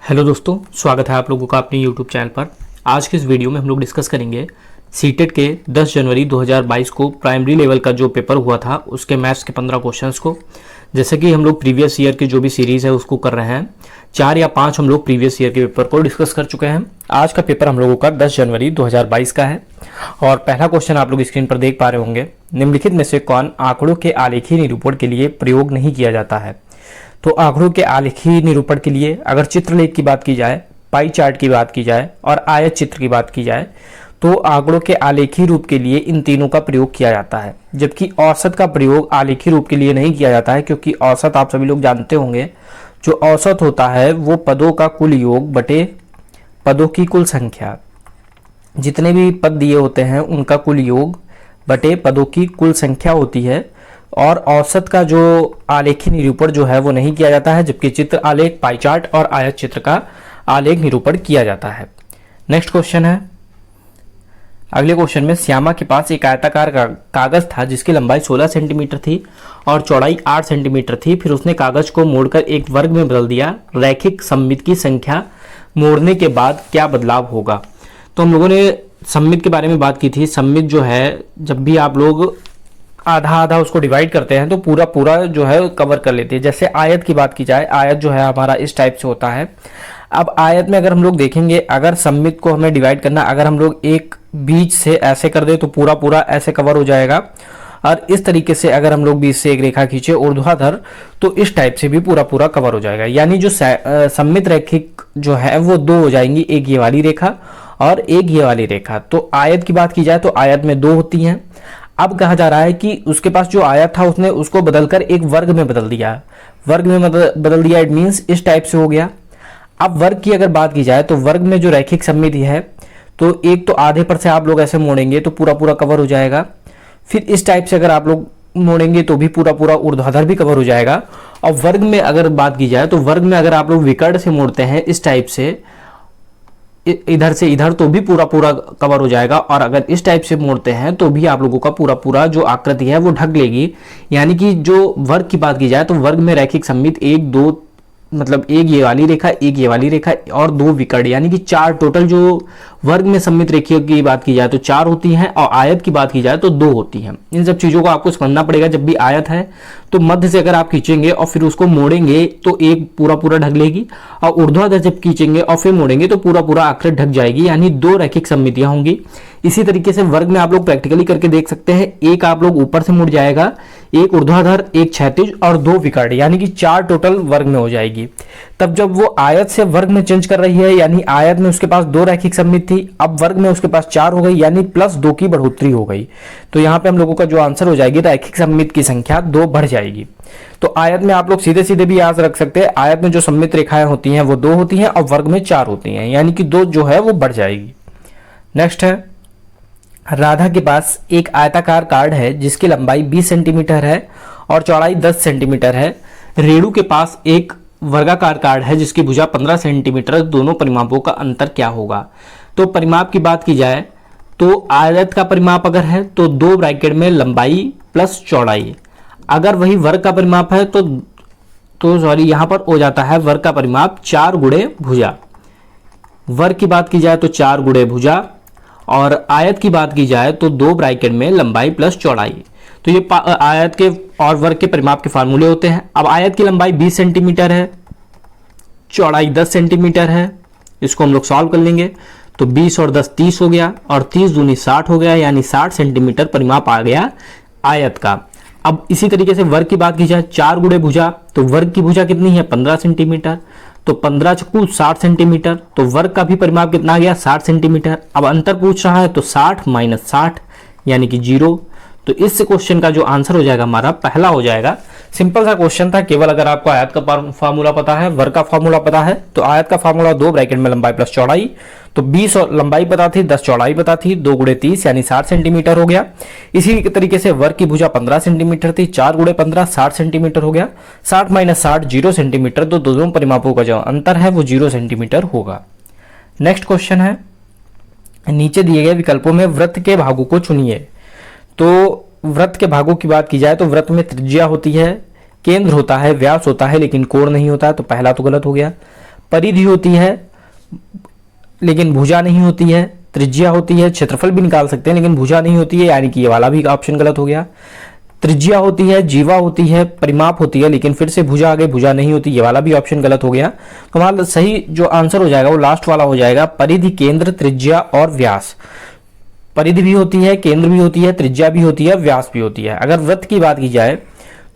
Hello दोस्तों, स्वागत है आप लोगों का अपने यूट्यूब चैनल पर। आज के इस वीडियो में हम लोग डिस्कस करेंगे सीटेट के 10 जनवरी 2022 को प्राइमरी लेवल का जो पेपर हुआ था उसके मैथ्स के 15 क्वेश्चंस को। जैसे कि हम लोग प्रीवियस ईयर की जो भी सीरीज़ है उसको कर रहे हैं, 4 या 5 हम लोग प्रीवियस ईयर के पेपर को डिस्कस कर चुके हैं। आज का पेपर हम लोगों का 10 जनवरी 2022 का है और पहला क्वेश्चन आप लोग स्क्रीन पर देख पा रहे होंगे। निम्नलिखित में से कौन आंकड़ों के आलेखीय निरूपण के लिए प्रयोग नहीं किया जाता है? तो आंकड़ों के आलेखीय निरूपण के लिए अगर चित्रलेख की बात की जाए, पाई चार्ट की बात की जाए और आयत चित्र की बात की जाए तो आंकड़ों के आलेखीय रूप के लिए इन तीनों का प्रयोग किया जाता है, जबकि औसत का प्रयोग आलेखीय रूप के लिए नहीं किया जाता है। क्योंकि औसत आप सभी लोग जानते होंगे, जो औसत होता है वो पदों का कुल योग बटे पदों की कुल संख्या, जितने भी पद दिए होते हैं उनका कुल योग बटे पदों की कुल संख्या होती है। और औसत का जो आलेखीय निरूपण जो है वो नहीं किया जाता है, जबकि चित्र आलेख, पाई चार्ट और आयत चित्र का आलेख निरूपण किया जाता है। नेक्स्ट क्वेश्चन है, अगले क्वेश्चन में श्यामा के पास एक आयताकार कागज था जिसकी लंबाई 16 सेंटीमीटर थी और चौड़ाई 8 सेंटीमीटर थी। फिर उसने कागज को मोड़कर एक वर्ग में बदल दिया। रैखिक सममित की संख्या मोड़ने के बाद क्या बदलाव होगा? तो हम लोगों ने सममित के बारे में बात की थी। सममित जो है, जब भी आप लोग आधा आधा उसको डिवाइड करते हैं तो पूरा पूरा जो है कवर कर लेते हैं। जैसे आयत की बात की जाए, आयत जो है हमारा इस टाइप से होता है। अब आयत में अगर हम लोग देखेंगे, अगर सममित को हमें डिवाइड करना, अगर हम लोग एक बीच से ऐसे कर दे तो पूरा पूरा ऐसे कवर हो जाएगा। और इस तरीके से अगर हम लोग बीच से एक रेखा खींचे ऊर्ध्वाधर तो इस टाइप से भी पूरा पूरा कवर हो जाएगा। यानी जो सममित रैखिक जो है वो दो हो जाएंगी, एक ये वाली रेखा और एक ये वाली रेखा। तो आयत की बात की जाए तो आयत में दो होती हैं। अब कहा जा रहा है कि उसके पास जो आयत था उसने उसको बदलकर एक वर्ग में बदल दिया। वर्ग में बदल दिया, इट मीन्स इस टाइप से हो गया। अब वर्ग की अगर बात की जाए तो वर्ग में जो रैखिक सममिति है तो एक तो आधे पर से आप लोग ऐसे मोड़ेंगे तो पूरा पूरा कवर हो जाएगा। फिर इस टाइप से अगर आप लोग मोड़ेंगे तो भी पूरा पूरा ऊर्ध्वाधर भी कवर हो जाएगा। और वर्ग में अगर बात की जाए तो वर्ग में अगर आप लोग विकर्ण से मोड़ते हैं इस टाइप से, इधर से इधर, तो भी पूरा पूरा कवर हो जाएगा। और अगर इस टाइप से मोड़ते हैं तो भी आप लोगों का पूरा पूरा जो आकृति है वो ढक लेगी। यानी कि जो वर्ग की बात की जाए तो वर्ग में रैखिक सममित एक दो, मतलब एक ये वाली रेखा, एक ये वाली रेखा और दो विकर्ण, यानी कि 4 टोटल जो वर्ग में सममित रेखियों की बात की जाए तो 4 होती हैं और आयत की बात की जाए तो 2 होती हैं। इन सब चीजों को आपको समझना पड़ेगा। जब भी आयत है तो मध्य से अगर आप खींचेंगे और फिर उसको मोड़ेंगे तो एक पूरा पूरा ढक लेगी, और ऊर्ध्वाधर जब खींचेंगे और फिर मोड़ेंगे तो पूरा पूरा आकृति ढक जाएगी, यानी 2 रैखिक सममितियां होंगी। इसी तरीके से वर्ग में आप लोग प्रैक्टिकली करके देख सकते हैं, एक आप लोग ऊपर से मुड़ जाएगा, एक ऊर्ध्वाधर, एक क्षैतिज और 2 विकर्ण, यानी कि 4 टोटल वर्ग में हो जाएगी। तब जब वो आयत से वर्ग में चेंज कर रही है, यानी आयत में उसके पास 2 रैखिक सममिति थी, अब वर्ग में उसके पास 4 हो गई, यानी +2 की बढ़ोतरी हो गई। तो यहाँ पे हम लोगों का जो आंसर हो जाएगी, रैखिक सममिति की संख्या 2 बढ़ जाएगी। तो आयत में आप लोग सीधे सीधे भी याद रख सकते हैं, आयत में जो सममित रेखाएं होती हैं वो 2 होती हैं और वर्ग में 4 होती हैं, यानी कि 2 जो है वो बढ़ जाएगी। नेक्स्ट है, राधा के पास एक आयताकार कार्ड है जिसकी लंबाई 20 सेंटीमीटर है और चौड़ाई 10 सेंटीमीटर है। रेणु के पास एक वर्गाकार कार्ड है जिसकी भुजा 15 सेंटीमीटर, दोनों परिमापों का अंतर क्या होगा? तो परिमाप की बात की जाए तो आयत का परिमाप अगर है तो 2 ब्रैकेट में लंबाई प्लस चौड़ाई। अगर वही वर्ग का परिमाप है तो सॉरी, यहां पर हो जाता है वर्ग का परिमाप 4 गुणे भुजा। वर्ग की बात की जाए तो 4 गुणे भुजा, और आयत की बात की जाए तो 2 ब्रैकेट में लंबाई प्लस चौड़ाई। तो ये आयत के और वर्ग के परिमाप के फार्मूले होते हैं। अब आयत की लंबाई 20 सेंटीमीटर है, चौड़ाई 10 सेंटीमीटर है, इसको हम लोग सॉल्व कर लेंगे तो 20 और 10 30 हो गया, और 30 दूनी 60 हो गया, यानी 60 सेंटीमीटर परिमाप आ गया आयत का। अब इसी तरीके से वर्ग की बात की जाए, 4 गुणे भुजा, तो वर्ग की भुजा कितनी है? 15 सेंटीमीटर, तो 15 चक्कू 60 सेंटीमीटर, तो वर्ग का भी परिमाप कितना आ गया? 60 सेंटीमीटर। अब अंतर पूछ रहा है तो 60 माइनस 60 यानी कि 0। तो इस क्वेश्चन का जो आंसर हो जाएगा हमारा पहला हो जाएगा। सिंपल सा क्वेश्चन था, केवल अगर आपको आयत का फार्मूला पता है, वर्ग का फार्मूला पता है, तो आयत का फार्मूला 2 ब्रैकेट में लंबाई प्लस चौड़ाई, तो 20 और लंबाई पता थी, 10 चौड़ाई पता थी, 2 गुणे 30 यानी 60 सेंटीमीटर हो गया। इसी तरीके से वर्ग की भुजा 15 सेंटीमीटर थी, 4 गुणे 15 60 सेंटीमीटर हो गया। 60 माइनस 60 0 सेंटीमीटर, तो दोनों परिमापों का जो अंतर है वो 0 सेंटीमीटर होगा। नेक्स्ट क्वेश्चन है, नीचे दिए गए विकल्पों में वृत्त के भागों को चुनिए। तो वृत्त के भागों की बात की जाए तो वृत्त में त्रिज्या होती है, केंद्र होता है, व्यास होता है, लेकिन कोण नहीं होता, तो पहला तो गलत हो गया। परिधि होती है लेकिन भुजा नहीं होती है, त्रिज्या होती है, क्षेत्रफल भी निकाल सकते हैं लेकिन भुजा नहीं होती है, यानी कि ये वाला भी ऑप्शन गलत हो गया। त्रिज्या होती है, जीवा होती है, परिमाप होती है, लेकिन फिर से भुजा आ गई, भुजा नहीं होती, ये वाला भी ऑप्शन गलत हो गया। तो हमारा सही जो आंसर हो जाएगा वो लास्ट वाला हो जाएगा, परिधि, केंद्र, त्रिज्या और व्यास। परिधि भी होती है, केंद्र भी होती है, त्रिज्या भी होती है, व्यास भी होती है। अगर वृत्त की बात की जाए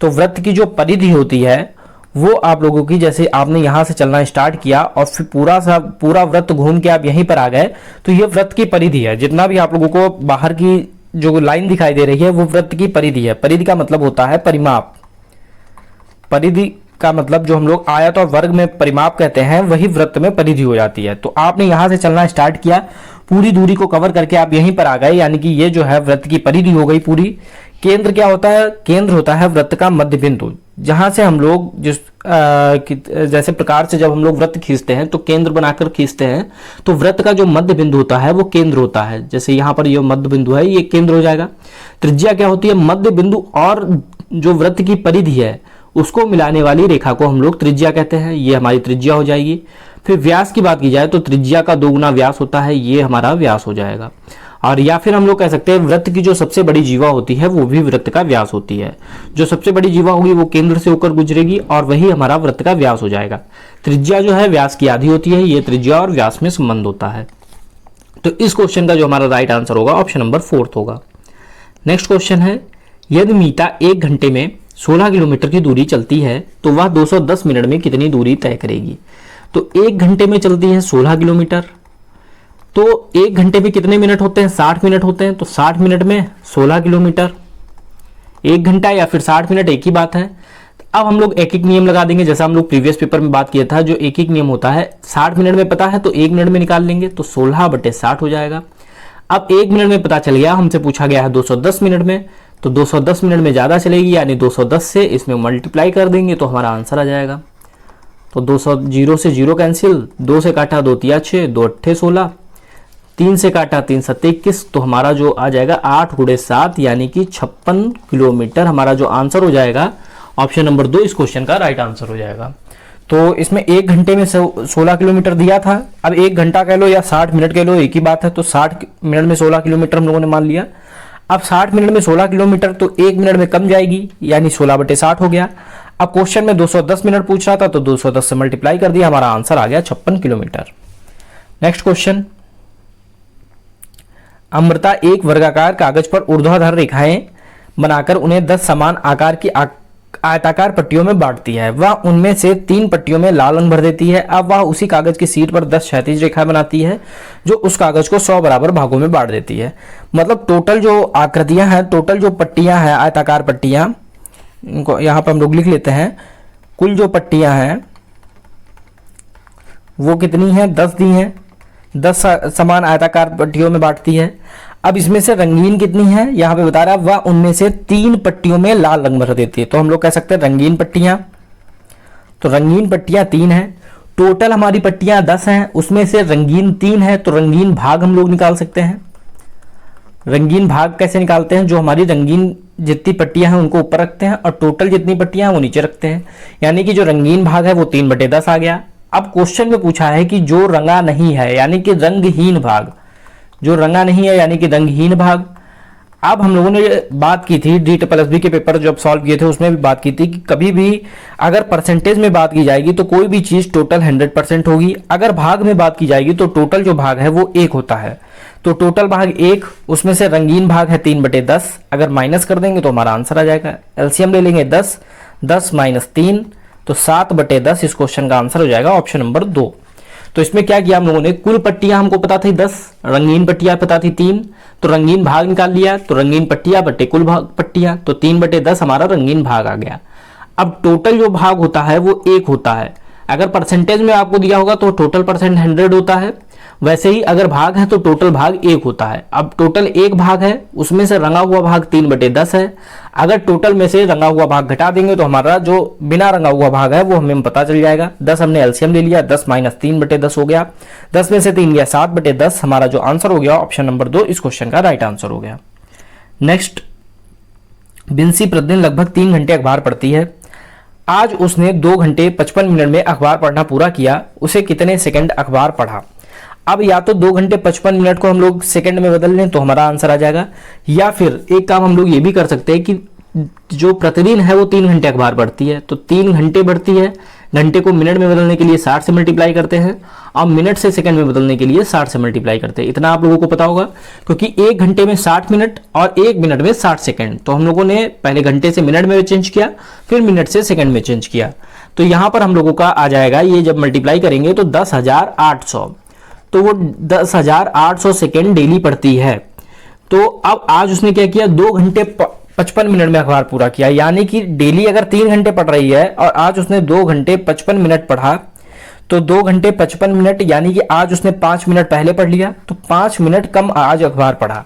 तो वृत्त की जो परिधि होती है वो आप लोगों की, जैसे आपने यहां से चलना स्टार्ट किया और फिर पूरा वृत्त घूम के आप यहीं पर आ गए, तो ये वृत्त की परिधि है। जितना भी आप लोगों को बाहर की जो लाइन दिखाई दे रही है वो वृत्त की परिधि है। परिधि का मतलब होता है परिमाप। परिधि का मतलब जो हम लोग आयत और वर्ग में परिमाप कहते हैं वही वृत्त में परिधि हो जाती है। तो आपने यहां से चलना स्टार्ट किया, पूरी दूरी को कवर करके आप यहीं पर आ गए, यानी कि ये जो है वृत्त की परिधि हो गई पूरी। केंद्र क्या होता है? केंद्र होता है वृत्त का मध्य बिंदु, जहां से हम लोग जैसे प्रकार से जब हम लोग वृत्त खींचते हैं तो केंद्र बनाकर खींचते हैं, तो वृत्त का जो मध्य बिंदु होता है वो केंद्र होता है। जैसे यहाँ पर ये मध्य बिंदु है, ये केंद्र हो जाएगा। त्रिज्या क्या होती है? मध्य बिंदु और जो वृत्त की परिधि है उसको मिलाने वाली रेखा को हम लोग त्रिज्या कहते हैं, ये हमारी त्रिज्या हो जाएगी। फिर व्यास की बात की जाए तो त्रिज्या का 2 गुना व्यास होता है, ये हमारा व्यास हो जाएगा। और या फिर हम लोग कह सकते हैं वृत्त की जो सबसे बड़ी जीवा होती है वो भी वृत्त का व्यास होती है। जो सबसे बड़ी जीवा होगी वो केंद्र से होकर गुजरेगी और वही हमारा वृत्त का व्यास हो जाएगा। त्रिज्या जो है व्यास की आधी होती है, ये त्रिज्या और व्यास में संबंध होता है। तो इस क्वेश्चन का जो हमारा राइट आंसर होगा ऑप्शन नंबर 4 होगा। नेक्स्ट क्वेश्चन है, यदि मीता 1 घंटे में 16 किलोमीटर की दूरी चलती है तो वह 210 मिनट में कितनी दूरी तय करेगी? तो 1 घंटे में चलती है 16 किलोमीटर, तो 1 घंटे में कितने मिनट होते हैं? 60 मिनट होते हैं। तो 60 मिनट में 16 किलोमीटर, 1 घंटा या फिर 60 मिनट एक ही बात है। अब हम लोग एक एक नियम लगा देंगे, जैसा हम लोग प्रीवियस पेपर में बात किया था। जो एक एक नियम होता है 60 मिनट में पता है तो 1 मिनट में निकाल लेंगे, तो 16/60 हो जाएगा। अब 1 मिनट में पता चल गया, हमसे पूछा गया है 210 मिनट में, तो 210 मिनट में ज़्यादा चलेगी, यानी 210 से इसमें मल्टीप्लाई कर देंगे तो हमारा आंसर आ जाएगा। तो 200 0 से 0 कैंसिल, 2 से काटा 2 तिया 6, 2 अट्ठे 16, 3 से काटा 3 सत्ते 21, तो हमारा जो आ जाएगा 8 × 7 यानी कि 56 किलोमीटर हमारा जो आंसर हो जाएगा ऑप्शन नंबर 2 इस क्वेश्चन का राइट आंसर हो जाएगा। तो इसमें 1 घंटे में 16 किलोमीटर दिया था। अब 1 घंटा कह लो या 60 मिनट कह लो, एक ही बात है। तो 60 मिनट में 16 किलोमीटर हम लोगों ने मान लिया। अब 60 मिनट में 16 किलोमीटर तो 1 मिनट में कम जाएगी, यानी 16/60 हो गया। अब क्वेश्चन में 210 मिनट पूछ रहा था तो 210 से मल्टीप्लाई कर दिया, हमारा आंसर आ गया 56 किलोमीटर। नेक्स्ट क्वेश्चन, अमृता एक वर्गाकार कागज पर ऊर्ध्वाधर रेखाएं बनाकर उन्हें 10 समान आकार की आयताकार पट्टियों में बांटती है। वह उनमें से 3 पट्टियों में लाल रंग भर देती है। अब वह उसी कागज की शीट पर 10 क्षैतिज रेखाएं बनाती है जो उस कागज को 100 बराबर भागों में बांट देती है। मतलब टोटल जो आकृतियां हैं, टोटल जो पट्टियां हैं, आयताकार पट्टियां, इनको यहां पर हम लोग लिख लेते हैं। कुल जो पट्टियां हैं वो कितनी हैं? 10 दी हैं, 10 समान आयताकार पट्टियों में बांटती है। अब इसमें से रंगीन कितनी है यहाँ पे बता रहा है, वह उनमें से 3 पट्टियों में लाल रंग भर देती है। तो हम लोग कह सकते हैं रंगीन पट्टियां, तो रंगीन पट्टियां 3 हैं। टोटल हमारी पट्टियां 10 हैं, उसमें से रंगीन 3 है, तो रंगीन भाग हम लोग निकाल सकते हैं। रंगीन भाग कैसे निकालते हैं? जो हमारी रंगीन जितनी पट्टियां हैं उनको ऊपर रखते हैं और टोटल जितनी पट्टियां हैं वो नीचे रखते हैं, यानी कि जो रंगीन भाग है वो 3/10 आ गया। अब क्वेश्चन में पूछा है कि जो रंगा नहीं है यानी कि रंगहीन भाग, जो रंगा नहीं है यानी कि रंगहीन भाग। अब हम लोगों ने बात की थी DSSB के पेपर जब सॉल्व किए थे उसमें भी बात की थी कि कभी भी अगर परसेंटेज में बात की जाएगी तो कोई भी चीज टोटल 100% होगी। अगर भाग में बात की जाएगी तो टोटल जो भाग है वो 1 होता है। तो टोटल भाग 1, उसमें से रंगीन भाग है 3/10। अगर माइनस कर देंगे तो हमारा आंसर आ जाएगा। एलसीएम ले लेंगे 10, 10 - 3 तो 7/10 इस क्वेश्चन का आंसर हो जाएगा ऑप्शन नंबर 2। तो इसमें क्या किया हम लोगों ने, कुल पट्टियां हमको पता थी 10, रंगीन पट्टियां पता थी 3, तो रंगीन भाग निकाल लिया। तो रंगीन पट्टियां बटे कुल भाग पट्टियां, तो 3/10 हमारा रंगीन भाग आ गया। अब टोटल जो भाग होता है वो 1 होता है। अगर परसेंटेज में आपको दिया होगा तो टोटल परसेंट 100 होता है, वैसे ही अगर भाग है तो टोटल भाग 1 होता है। अब टोटल 1 भाग है, उसमें से रंगा हुआ भाग 3/10 है। अगर टोटल में से रंगा हुआ भाग घटा देंगे तो हमारा जो बिना रंगा हुआ भाग है वो हमें पता चल जाएगा। 10 हमने एलसीएम ले लिया, 10 - 3/10 हो गया। 10 में से 3 गया, 7/10 हमारा जो आंसर हो गया ऑप्शन नंबर 2 इस क्वेश्चन का राइट आंसर हो गया। नेक्स्ट, बिंसी प्रतिदिन लगभग 3 घंटे अखबार पढ़ती है। आज उसने 2 घंटे 55 मिनट में अखबार पढ़ना पूरा किया, उसे कितने सेकंड अखबार पढ़ा। अब या तो 2 घंटे 55 मिनट को हम लोग सेकंड में बदल लें तो हमारा आंसर आ जाएगा, या फिर एक काम हम लोग ये भी कर सकते हैं कि जो प्रतिदिन है वो 3 घंटे अखबार पढ़ती है, तो 3 घंटे बढ़ती है, घंटे को मिनट में बदलने के लिए 60 से मल्टीप्लाई करते हैं और मिनट से सेकंड में बदलने के लिए 60 से मल्टीप्लाई करते हैं। इतना आप लोगों को पता होगा, क्योंकि 1 घंटे में 60 मिनट और 1 मिनट में 60 सेकंड, तो हम लोगों ने पहले घंटे से मिनट में चेंज किया, फिर मिनट से सेकंड में चेंज किया। तो यहां पर हम लोगों का आ जाएगा, ये जब मल्टीप्लाई करेंगे तो 10,800, तो वो 10,800 सेकेंड डेली पढ़ती है। तो अब आज उसने क्या किया, 2 घंटे 55 मिनट में अखबार पूरा किया, यानी कि डेली अगर 3 घंटे पढ़ रही है और आज उसने 2 घंटे 55 मिनट पढ़ा, तो 2 घंटे 55 मिनट यानी कि आज उसने 5 मिनट पहले पढ़ लिया, तो 5 मिनट कम आज अखबार पढ़ा।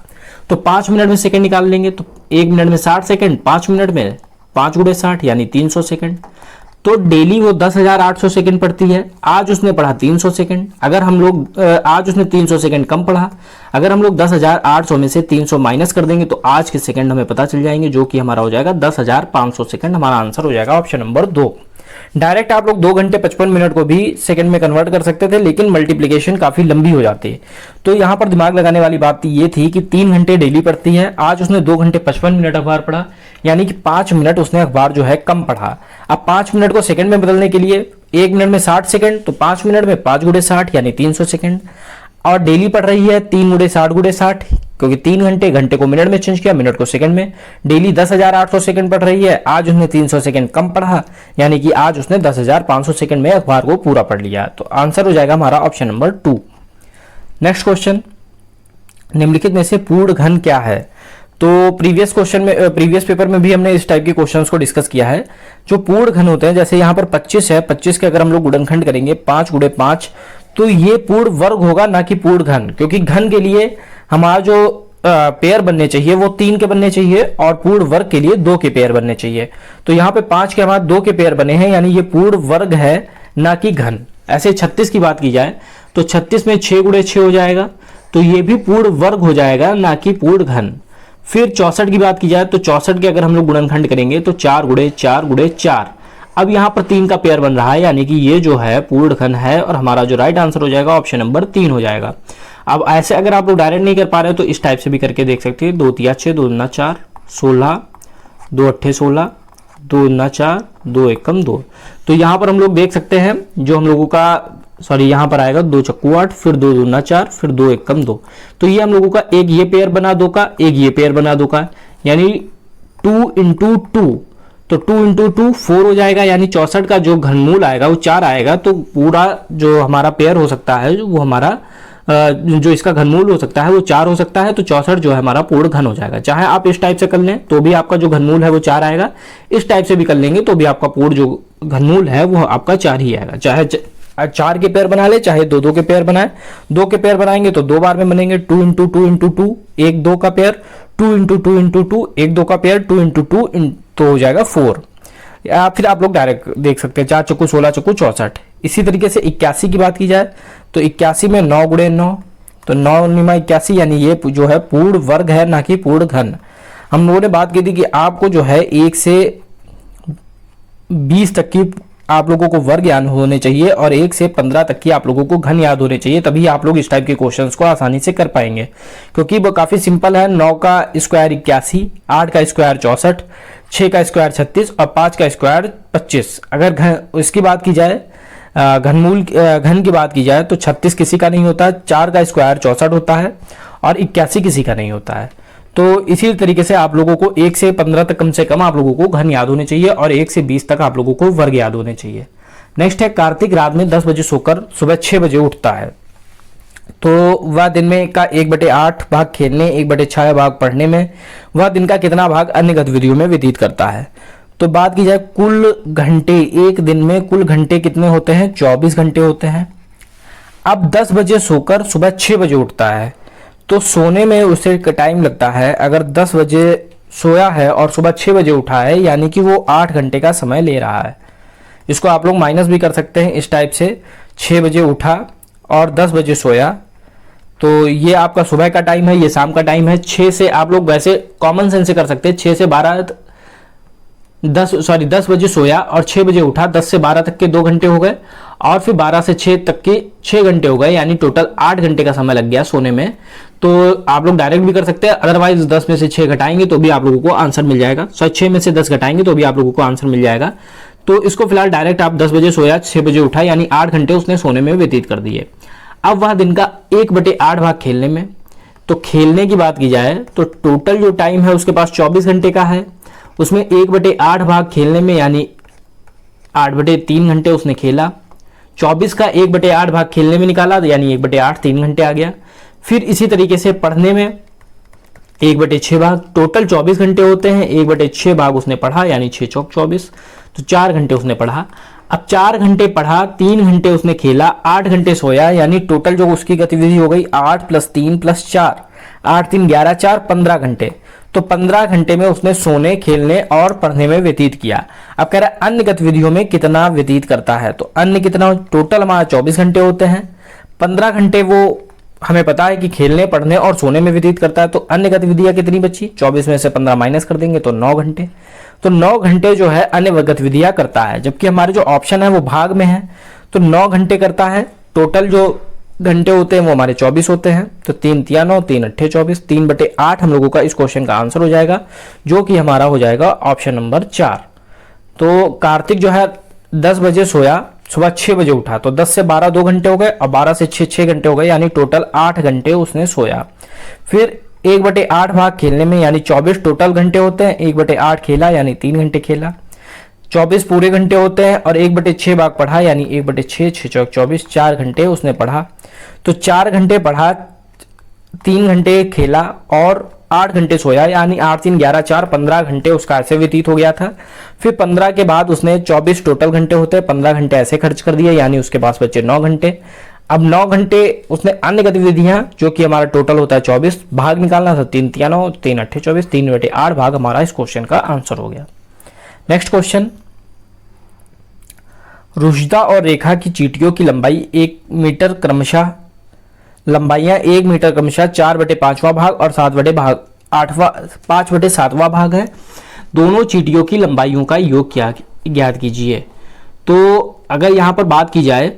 तो 5 मिनट में सेकंड निकाल लेंगे, तो 1 मिनट में 60 सेकंड, 5 मिनट में 5 गुणे 60 यानी 300 सेकंड। तो डेली वो 10,800 सेकंड पढ़ती है, आज उसने पढ़ा 300 सेकंड। अगर हम लोग आज उसने 300 सेकंड कम पढ़ा, अगर हम लोग 10,800 में से 300 माइनस कर देंगे तो आज के सेकंड हमें पता चल जाएंगे, जो कि हमारा हो जाएगा 10,500 सेकंड। हमारा आंसर हो जाएगा ऑप्शन नंबर 2। डायरेक्ट आप लोग 2 घंटे 55 मिनट को भी सेकंड में कन्वर्ट कर सकते थे, लेकिन मल्टीप्लिकेशन काफी लंबी हो जाती है। तो यहां पर दिमाग लगाने वाली बात ये थी कि 3 घंटे डेली पढ़ती है, आज उसने 2 घंटे 55 मिनट अखबार पढ़ा, यानी कि 5 मिनट उसने अखबार जो है कम पढ़ा। अब 5 मिनट को सेकंड में बदलने के लिए 1 मिनट में 60 सेकंड, तो 5 मिनट में 5 गुणे 60 यानी 300 सेकंड। और डेली पढ़ रही है 3 गुणे 60 गुणे 60, क्योंकि 3 घंटे, घंटे को मिनट में चेंज किया, मिनट को सेकंड में। डेली 10,800 सेकंड पढ़ रही है, आज उसने 300 सेकंड कम पढ़ा, यानी कि आज उसने 10,500 सेकंड में अखबार को पूरा पढ़ लिया। तो आंसर हो जाएगा हमारा ऑप्शन नंबर 2। नेक्स्ट क्वेश्चन, निम्नलिखित में से पूर्ण घन क्या है। तो प्रीवियस क्वेश्चन में, प्रीवियस पेपर में भी हमने इस टाइप के क्वेश्चंस को डिस्कस किया है। जो पूर्ण घन होते हैं, जैसे यहाँ पर 25 है, 25 के अगर हम लोग गुणनखंड करेंगे 5 गुणे 5, तो ये पूर्ण वर्ग होगा, ना कि पूर्ण घन, क्योंकि घन के लिए हमारा जो पेयर बनने चाहिए वो 3 के बनने चाहिए और पूर्ण वर्ग के लिए 2 के पेयर बनने चाहिए। तो यहाँ पे 5 के हमारे 2 के पेयर बने हैं, यानी ये पूर्ण वर्ग है, ना कि घन। ऐसे 36 की बात की जाए तो 36 में 6 गुणे 6 हो जाएगा, तो ये भी पूर्ण वर्ग हो जाएगा, ना कि पूर्ण घन। फिर 64 की बात की जाए तो 64 के अगर हम लोग गुणनखंड करेंगे तो 4 गुणे 4 गुणे 4। अब यहाँ पर 3 का पेयर बन रहा है, यानी कि ये जो है पूर्ण घन है, और हमारा जो राइट आंसर हो जाएगा ऑप्शन नंबर 3 हो जाएगा। अब ऐसे अगर आप लोग डायरेक्ट नहीं कर पा रहे हो तो इस टाइप से भी करके देख सकते हैं। 2 तिया 6, 2 दूना 4, 16, 2 अट्ठे 16, 2 दूना 4, 2 एकम 2। तो यहाँ पर हम लोग देख सकते हैं, जो हम लोगों का यहाँ पर आएगा 2 चक्कू 8, फिर 2 दूना 4, फिर 2 एकम 2। तो ये हम लोगों का एक ये पेयर बना 2 का, एक ये पेयर बना 2 का, यानी 2 इंटू 2, तो 2 इंटू 2 4 हो जाएगा, यानी 64 का जो घनमूल आएगा वो 4 आएगा। तो पूरा जो हमारा पेयर हो सकता है, वो हमारा जो इसका घनमूल हो सकता है वो 4 हो सकता है। तो 64 जो है हमारा पूर्ण घन हो जाएगा। चाहे आप इस टाइप से कर लें तो भी आपका जो घनमूल है वो 4 आएगा, इस टाइप से भी कर लेंगे तो भी आपका पूर्ण जो घनमूल है वो आपका 4 ही आएगा। चाहे 4 के पेयर बना ले, चाहे 2 के पेयर बनाए। 2 के पेयर बनाएंगे तो 2 बार में बनेंगे, 2 इंटू 2 इंटू 2, 1 2 का पेयर, 2 इंटू 2 इंटू 2, 1 2 का पेयर, 2 इंटू 2 तो हो जाएगा 4। या फिर आप लोग डायरेक्ट देख सकते हैं 4 चक्कू 16 चक्कू 64। इसी तरीके से 81 की बात की जाए तो 81 में 9 गुणे 9, तो 9 निमा 81, यानी ये जो है पूर्ण वर्ग है, ना कि पूर्ण घन। हम लोगों ने बात की थी कि आपको जो है 1 से 20 तक की आप लोगों को वर्ग याद होने चाहिए और 1 से 15 तक की आप लोगों को घन याद होने चाहिए, तभी आप लोग इस टाइप के क्वेश्चंस को आसानी से कर पाएंगे, क्योंकि वो काफी सिंपल है। 9 का स्क्वायर 81, 8 का स्क्वायर 64, 6 का स्क्वायर 36 और 5 का स्क्वायर 25। अगर घन इसकी बात की जाए, घनमूल घन की बात की जाए तो 36 किसी का नहीं होता, 4 का स्क्वायर 64 होता है और 81 किसी का नहीं होता है। तो इसी तरीके से आप लोगों को 1 से 15 तक कम से कम आप लोगों को घन याद होने चाहिए और 1 से 20 तक आप लोगों को वर्ग याद होने चाहिए। नेक्स्ट है, कार्तिक रात में 10 बजे सोकर सुबह 6 बजे उठता है, तो वह दिन में का 1/8 भाग खेलने, 1/6 भाग पढ़ने में, वह दिन का कितना भाग अन्य गतिविधियों में व्यतीत करता है। तो बात की जाए कुल घंटे, एक दिन में कुल घंटे कितने होते हैं, 24 घंटे होते हैं। अब 10 बजे सोकर सुबह 6 बजे उठता है, तो सोने में उसे टाइम लगता है, अगर 10 बजे सोया है और सुबह 6 बजे उठा है, यानी कि वो 8 घंटे का समय ले रहा है। इसको आप लोग माइनस भी कर सकते हैं इस टाइप से, 6 बजे उठा और 10 बजे सोया, तो ये आपका सुबह का टाइम है, ये शाम का टाइम है। 6 से आप लोग वैसे कॉमन सेंस से कर सकते हैं, 6 से 12 10 बजे सोया और 6 बजे उठा, 10 से 12 तक के 2 घंटे हो गए, और फिर 12 से 6 तक के 6 घंटे हो गए, यानी टोटल 8 घंटे का समय लग गया सोने में। तो आप लोग डायरेक्ट भी कर सकते हैं, अदरवाइज 10 में से 6 घटाएंगे तो भी आप लोगों को आंसर मिल जाएगा। 6 में से 10 घटाएंगे तो भी आप लोगों को आंसर मिल जाएगा। तो इसको फिलहाल डायरेक्ट आप 10 बजे सोया, 6 बजे उठा, यानी 8 घंटे उसने सोने में व्यतीत कर दिए। अब वह दिन का 1/8 भाग खेलने में। तो खेलने की बात की जाए तो टोटल जो टाइम है उसके पास 24 घंटे का है, उसमें 1/8 भाग खेलने में, यानी 8/3 घंटे उसने खेला। 24 का 1/8 भाग खेलने में निकाला, यानी 1/8 3 घंटे आ गया। फिर इसी तरीके से पढ़ने में 1/6 भाग, टोटल 24 घंटे होते हैं, 1/6 भाग उसने पढ़ा, यानी 6 चौक 24, तो 4 घंटे उसने पढ़ा। अब 4 घंटे पढ़ा, 3 घंटे उसने खेला, 8 घंटे सोया, यानी टोटल जो उसकी गतिविधि हो गई 8 + 3 + 4, 8 3 11 4 15 घंटे। तो 15 घंटे में उसने सोने, खेलने और पढ़ने में व्यतीत किया। अब कह रहा है अन्य गतिविधियों में कितना व्यतीत करता है, तो अन्य कितना, टोटल हमारा 24 घंटे होते हैं, 15 घंटे वो हमें पता है कि खेलने, पढ़ने और सोने में व्यतीत करता है। तो अन्य गतिविधियां कितनी बची, 24 में से 15 माइनस कर देंगे तो 9 घंटे। तो 9 घंटे जो है अन्य गतिविधियां करता है, जबकि हमारे जो ऑप्शन है वो भाग में है, तो 9 घंटे करता है। टोटल जो घंटे होते हैं वो हमारे 24 होते हैं, तो 3 × 9 3 × 8 24, 3/8 हम लोगों का इस क्वेश्चन का आंसर हो जाएगा, जो कि हमारा हो जाएगा ऑप्शन नंबर 4। तो कार्तिक जो है 10 बजे सोया, सुबह 6 बजे उठा, तो 10 से 12 2 घंटे हो गए, और 12 से 6 6 घंटे हो गए, यानी टोटल 8 घंटे उसने सोया। फिर 1/8 भाग खेलने में, यानी 24 टोटल घंटे होते हैं, 1/8 खेला, यानी 3 घंटे खेला। 24 पूरे घंटे होते हैं, और 1/6 भाग पढ़ा, यानी 1/6 6 चौक 24, 4 घंटे उसने पढ़ा। तो 4 घंटे पढ़ा, 3 घंटे खेला और 8 घंटे सोया, यानी 8 3 11 4 15 घंटे उसका ऐसे व्यतीत हो गया था। फिर 15 के बाद उसने 24 टोटल घंटे होते हैं, 15 घंटे ऐसे खर्च कर दिए, यानी उसके पास बचे 9 घंटे। अब 9 घंटे उसने अन्य गतिविधियां, जो कि हमारा टोटल होता है 24, भाग निकालना था, 3 × 9 3 × 8 24, 3/8 भाग हमारा इस क्वेश्चन का आंसर हो गया। नेक्स्ट क्वेश्चन, रुशिदा और रेखा की चींटियों की लंबाई 1 मीटर क्रमशः, लंबाइयां 1 मीटर क्रमशः 4/5वां भाग और 5/7वां भाग है। दोनों चींटियों की लंबाइयों का योग क्या ज्ञात कीजिए। तो अगर यहां पर बात की जाए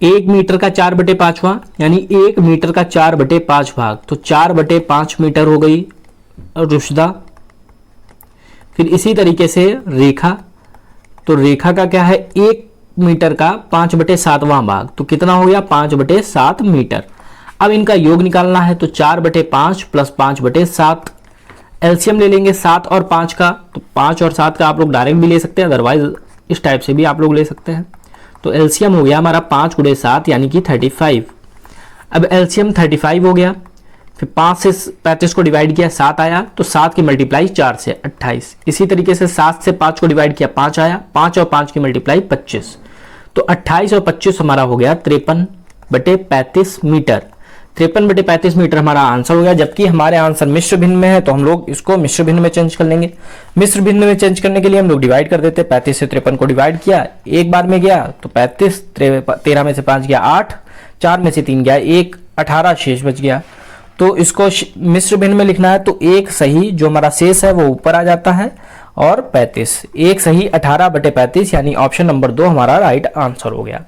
1 मीटर का 4/5वां, यानी 1 मीटर का 4/5 भाग, तो 4/5 मीटर हो गई रुशिदा। फिर इसी तरीके से रेखा, तो रेखा का क्या है 1 मीटर का 5/7वां भाग, तो कितना हो गया 5/7 मीटर। अब इनका योग निकालना है, तो 4/5 + 5/7, एलसीएम ले लेंगे 7 और 5 का, तो 5 और 7 का आप लोग डायरेक्ट भी ले सकते हैं, अदरवाइज इस टाइप से भी आप लोग ले सकते हैं। तो एलसीएम हो गया हमारा 5 × 7, यानी कि 35। अब एलसीएम 35 हो गया, फिर 5 से 35 को डिवाइड किया 7 आया, तो 7 की मल्टीप्लाई 4 से 28। इसी तरीके से 7 से 5 को डिवाइड किया 5 आया, 5 और 5 की मल्टीप्लाई 25, तो 28 और 25 हमारा हो गया 53/35 मीटर। 53/35 मीटर हमारा आंसर हो गया। जबकि हमारे आंसर मिश्र भिन्न में है, तो हम लोग इसको मिश्र भिन्न में चेंज कर लेंगे। मिश्र भिन्न में चेंज करने के लिए हम लोग डिवाइड कर देते, 35 से 53 को डिवाइड किया, एक बार में गया तो 35, 13 में से 5 गया 8, 4 में से 3 गया 1, 18 शेष बच गया। तो इसको मिश्र भिन्न में लिखना है, तो एक सही जो हमारा शेष है वो ऊपर आ जाता है, और 35, एक सही 18/35, यानी ऑप्शन नंबर 2 हमारा राइट आंसर हो गया।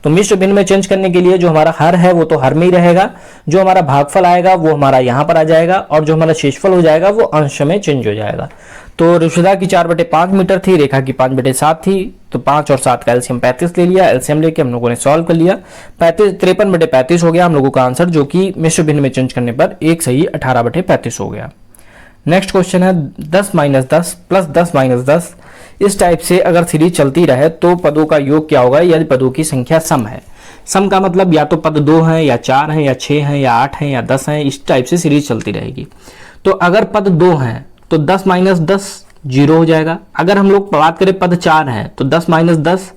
तो मिश्र भिन्न में चेंज करने के लिए जो हमारा हर है वो तो हर में ही रहेगा, जो हमारा भागफल आएगा वो हमारा यहाँ पर आ जाएगा, और जो हमारा शेषफल हो जाएगा वो अंश में चेंज हो जाएगा। तो रुशिदा की 4/5 मीटर थी, रेखा की 5/7 थी, तो 5 और 7 का एलसीएम 35 ले लिया, एलसीएम लेके हम लोगों ने सॉल्व कर लिया, 53/35 हो गया हम लोगों का आंसर, जो कि मिश्र भिन्न में चेंज करने पर एक सही 18/35 हो गया। नेक्स्ट क्वेश्चन है 10 - 10 + 10 - 10। इस टाइप से अगर सीरीज चलती रहे तो पदों का योग क्या होगा यदि पदों की संख्या सम है। सम का मतलब या तो पद 2 हैं या 4 हैं या 6 हैं या 8 हैं या 10 हैं, इस टाइप से सीरीज चलती रहेगी। तो अगर पद 2 हैं तो 10 - 10 0 हो जाएगा। अगर हम लोग बात करें पद 4 हैं तो 10 - 10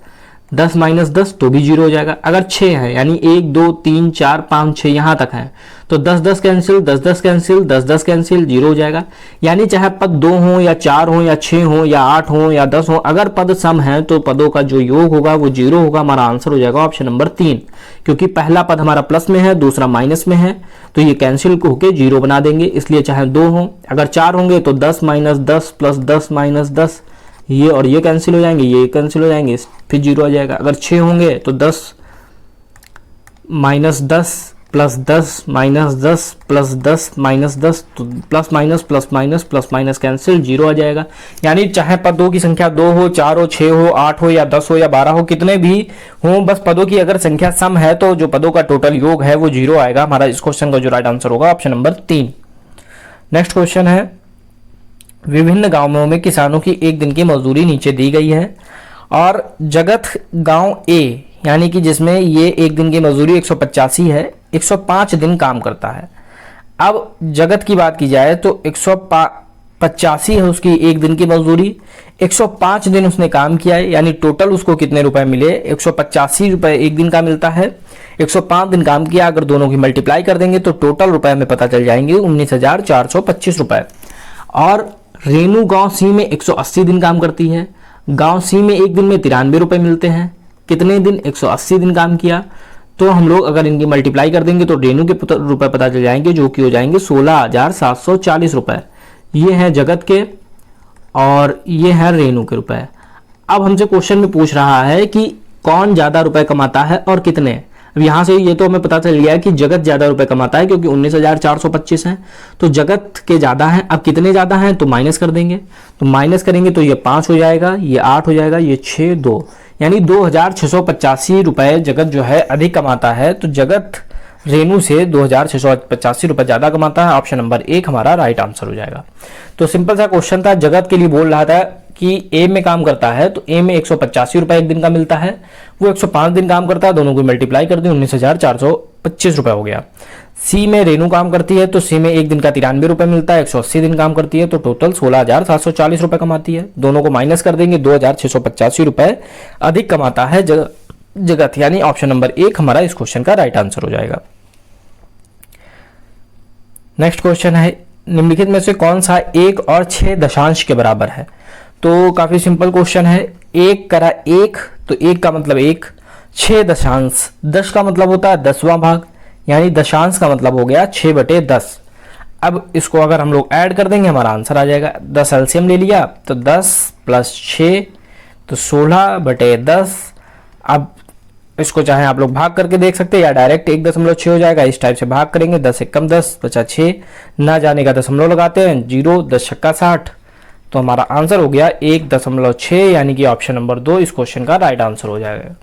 10 माइनस 10 तो भी जीरो हो जाएगा। अगर 6 है यानी 1 2 3 4 5 6 यहाँ तक है तो 10 10 कैंसिल, 10 10 कैंसिल, 10 10 कैंसिल, जीरो हो जाएगा। यानी चाहे पद 2 हो या 4 हो या 6 हो या 8 हो या 10 हो, अगर पद सम है तो पदों का जो योग होगा वो जीरो होगा। हमारा आंसर हो जाएगा ऑप्शन नंबर 3, क्योंकि पहला पद हमारा प्लस में है, दूसरा माइनस में है, तो ये कैंसिल होकर जीरो बना देंगे। इसलिए चाहे 2 हो, अगर 4 होंगे तो 10 माइनस 10 प्लस 10 माइनस 10, ये और ये कैंसिल हो जाएंगे, ये कैंसिल हो जाएंगे, फिर जीरो आ जाएगा। अगर 6 होंगे तो 10 minus 10 plus 10 minus 10 plus 10 minus 10, तो प्लस माइनस कैंसिल, जीरो आ जाएगा। यानी चाहे पदों की संख्या 2 हो, 4 हो, 6 हो, 8 हो या 10 हो या 12 हो, कितने भी हो, बस पदों की अगर संख्या सम है तो जो पदों का टोटल योग है वो जीरो आएगा। हमारा इस क्वेश्चन का जो राइट आंसर होगा ऑप्शन नंबर 3। नेक्स्ट क्वेश्चन है, विभिन्न गांवों में किसानों की एक दिन की मजदूरी नीचे दी गई है और जगत गांव ए यानी कि जिसमें ये एक दिन की मजदूरी 185 है, 105 दिन काम करता है। अब जगत की बात की जाए तो 185 है उसकी एक दिन की मजदूरी, 105 दिन उसने काम किया है, यानी टोटल उसको कितने रुपए मिले, 185 रुपए एक दिन का मिलता है, 105 दिन काम किया। अगर दोनों की मल्टीप्लाई कर देंगे तो टोटल रुपए हमें पता चल जाएंगे 19,425 रुपए। और रेणु गांव सी में 180 दिन काम करती है, गांव सी में एक दिन में 93 रुपए मिलते हैं। कितने दिन, 180 दिन काम किया, तो हम लोग अगर इनकी मल्टीप्लाई कर देंगे तो रेणु के रुपए पता चल जाएंगे, जो कि हो जाएंगे 16,740 रुपए। ये है जगत के और ये है रेणु के रुपए। अब हमसे क्वेश्चन में पूछ रहा है कि कौन ज्यादा रुपए कमाता है और कितने। अब यहां से ये तो हमें पता चल गया कि जगत ज्यादा रुपए कमाता है क्योंकि 19,425 है, तो जगत के ज्यादा हैं। अब कितने ज्यादा हैं तो माइनस कर देंगे, तो माइनस करेंगे तो ये 5 हो जाएगा, ये 8 हो जाएगा, ये 6 2, यानी 2,685 रुपए जगत जो है अधिक कमाता है। तो जगत रेणु से 2,685 रुपए ज्यादा कमाता है। ऑप्शन नंबर 1 हमारा राइट आंसर हो जाएगा। तो सिंपल सा क्वेश्चन था, जगत के लिए बोल रहा था कि ए में काम करता है तो ए में 185 रुपए एक दिन का मिलता है, वो 105 दिन काम करता है, दोनों को मल्टीप्लाई कर दें 19,425 रुपए हो गया। सी में रेणु काम करती है तो सी में एक दिन का 93 रुपए मिलता है, 180 दिन काम करती है तो टोटल 16,740 रुपए कमाती है। दोनों को माइनस कर देंगे, 2,685 रुपए अधिक कमाता है जगत, यानी ऑप्शन नंबर 1 हमारा इस क्वेश्चन का राइट आंसर हो जाएगा। नेक्स्ट क्वेश्चन है, निम्नलिखित में से कौन सा 1 और 6 दशांश के बराबर है। तो काफी सिंपल क्वेश्चन है, 1 करा 1 तो 1 का मतलब 1, 6 दशांश 10 का मतलब होता है 10वां भाग, यानी दशांश का मतलब हो गया 6/10। अब इसको अगर हम लोग ऐड कर देंगे हमारा आंसर आ जाएगा। 10 एलसीएम ले लिया तो 10 प्लस 6 तो 16/10। अब इसको चाहे आप लोग भाग करके देख सकते हैं या डायरेक्ट 1.6 हो जाएगा, इस टाइप से भाग करेंगे। 10 एकम 10 बचा 6, ना जाने का दशमलव लगाते हैं, 0 10 छक्का 60, तो हमारा आंसर हो गया 1.6, यानी कि ऑप्शन नंबर 2 इस क्वेश्चन का राइट आंसर हो जाएगा।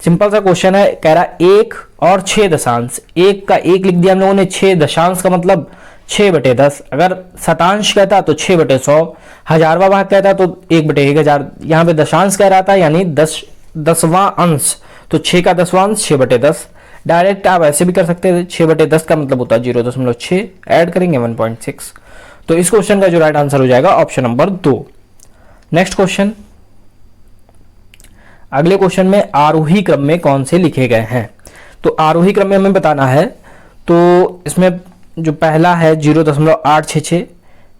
सिंपल सा क्वेश्चन है, कह रहा 1 और 6 दशांश, 1 का 1 लिख दिया हम लोगों ने, 6 दशांश का मतलब 6/10। अगर शतांश कहता तो 6/100, हजारवा भाग कहता तो 1/1000। यहाँ पे दशांश कह रहा था यानी 10वां अंश, तो 6 का 10वां अंश 6/10। डायरेक्ट आप ऐसे भी कर सकते हैं, 6/10 का मतलब होता है 0.6, ऐड करेंगे 1.6। तो इस क्वेश्चन का जो राइट आंसर हो जाएगा ऑप्शन नंबर 2। नेक्स्ट क्वेश्चन, अगले क्वेश्चन में आरोही क्रम में कौन से लिखे गए हैं। तो आरोही क्रम में हमें बताना है, तो इसमें जो पहला है 0.866,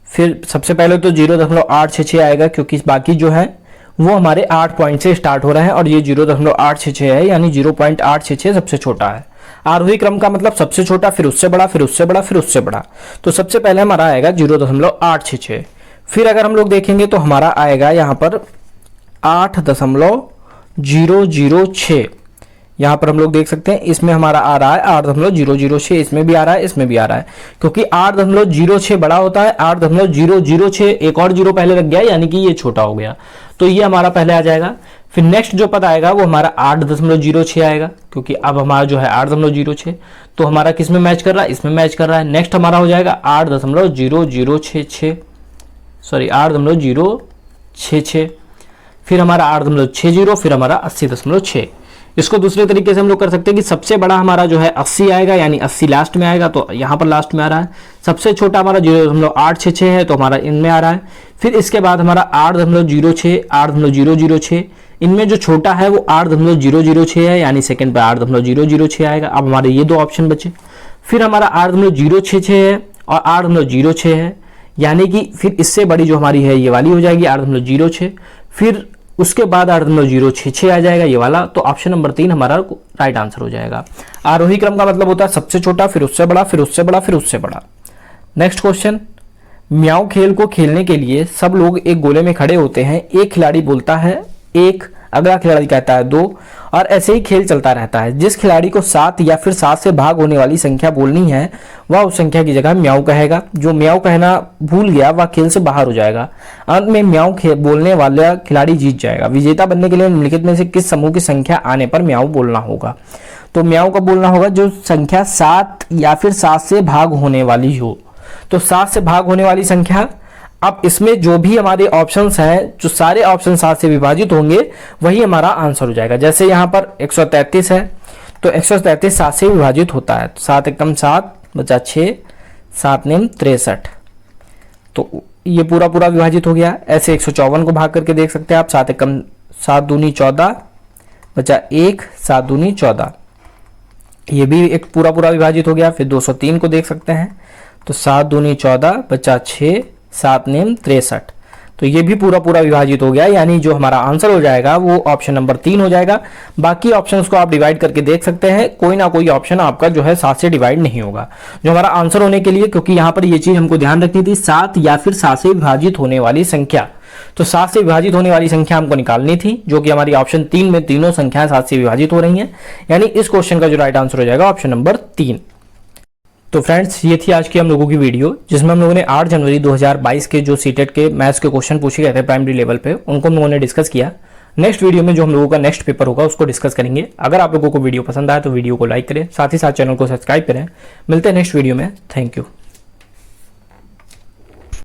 फिर सबसे पहले तो 0.866 आएगा क्योंकि बाकी जो है वो हमारे 8 पॉइंट से स्टार्ट हो रहे हैं और ये 0.866 है, यानी 0.866 सबसे छोटा है। आरोही क्रम का मतलब सबसे छोटा, फिर उससे बड़ा, फिर उससे बड़ा, फिर उससे बड़ा। तो सबसे पहले हमारा आएगा 0.866, फिर अगर हम लोग देखेंगे तो हमारा आएगा यहाँ पर 8.006। यहाँ पर हम लोग देख सकते हैं इसमें हमारा आ रहा है 8.006, इसमें भी आ रहा है, इसमें भी आ रहा है, क्योंकि 8.06 बड़ा होता है, 8.006 एक और जीरो पहले लग गया, यानी कि ये छोटा हो गया, तो ये हमारा पहले आ जाएगा। फिर नेक्स्ट जो पद आएगा वो हमारा 8.06 आएगा, क्योंकि अब हमारा जो है 8.06, तो हमारा किस में मैच कर रहा है, इसमें मैच कर रहा है। नेक्स्ट हमारा हो जाएगा 8.0066, सॉरी 8.066, फिर हमारा 8.60, फिर हमारा 80.6। इसको दूसरे तरीके से हम लोग कर सकते हैं कि सबसे बड़ा हमारा जो है 80 आएगा, यानी 80 लास्ट में आएगा, तो यहाँ पर लास्ट में आ रहा है। सबसे छोटा हमारा 0.866 है, तो हमारा इनमें आ रहा है। फिर इसके बाद हमारा 8.06, 8.006, इनमें जो छोटा है वो 8.006 है, यानी सेकंड पे 8.006 आएगा। अब हमारे ये दो ऑप्शन बचे, फिर हमारा 8.066 है और 8.06 है, यानी कि फिर इससे बड़ी जो हमारी है ये वाली हो जाएगी 8.06, फिर उसके बाद 8.066 आ जाएगा ये वाला। तो ऑप्शन नंबर 3 हमारा राइट आंसर हो जाएगा। आरोही क्रम का मतलब होता है सबसे छोटा, फिर उससे बड़ा, फिर उससे बड़ा, फिर उससे बड़ा। नेक्स्ट क्वेश्चन, म्याऊं खेल को खेलने के लिए सब लोग एक गोले में खड़े होते हैं। एक खिलाड़ी बोलता है 1, अगला खिलाड़ी कहता है 2, और ऐसे ही खेल चलता रहता है। जिस खिलाड़ी को 7 या फिर 7 से भाग होने वाली संख्या बोलनी है वह उस संख्या की जगह म्याऊं कहेगा। जो म्याऊं कहना भूल गया वह खेल से बाहर हो जाएगा। अंत में म्याऊं बोलने वाला खिलाड़ी जीत जाएगा। विजेता बनने के लिए निम्नलिखित में से किस समूह की संख्या आने पर म्याऊं बोलना होगा? तो म्याऊं का बोलना होगा जो संख्या 7 या फिर 7 से भाग होने वाली हो। तो 7 से भाग होने वाली संख्या, अब इसमें जो भी हमारे ऑप्शंस हैं, जो सारे ऑप्शन 7 से विभाजित होंगे वही हमारा आंसर हो जाएगा। जैसे यहाँ पर 133 है तो 133 7 से विभाजित होता है, तो 7 एकम 7 बचा 6, 7 नेम 63, तो ये पूरा पूरा विभाजित हो गया। ऐसे 154 को भाग करके देख सकते हैं आप, 7 एकम 7 दूनी 14 बचा 1, 7 दूनी 14, ये भी एक पूरा पूरा विभाजित हो गया। फिर 203 को देख सकते हैं, तो 7 दूनी 14 बचा 6, 7 नेम 63, तो ये भी पूरा पूरा विभाजित हो गया। यानी जो हमारा आंसर हो जाएगा वो ऑप्शन नंबर 3 हो जाएगा। बाकी ऑप्शंस को आप डिवाइड करके देख सकते हैं, कोई ना कोई ऑप्शन आपका जो है 7 से डिवाइड नहीं होगा। जो हमारा आंसर होने के लिए, क्योंकि यहाँ पर ये चीज हमको ध्यान रखनी थी, 7 या फिर 7 से विभाजित होने वाली संख्या, तो 7 से विभाजित होने वाली संख्या हमको निकालनी थी, जो कि हमारी ऑप्शन 3 में तीनों संख्याएं 7 से विभाजित हो रही हैं। यानी इस क्वेश्चन का जो राइट आंसर हो जाएगा ऑप्शन नंबर 3। तो फ्रेंड्स, ये थी आज की हम लोगों की वीडियो, जिसमें हम लोगों ने 8 जनवरी 2022 के जो सीटेट के मैथ्स के क्वेश्चन पूछे गए थे प्राइमरी लेवल पे, उनको हम लोगों ने डिस्कस किया। नेक्स्ट वीडियो में जो हम लोगों का नेक्स्ट पेपर होगा उसको डिस्कस करेंगे। अगर आप लोगों को वीडियो पसंद आए तो वीडियो को लाइक करें, साथ ही साथ चैनल को सब्सक्राइब करें। मिलते हैं नेक्स्ट वीडियो में। Thank you.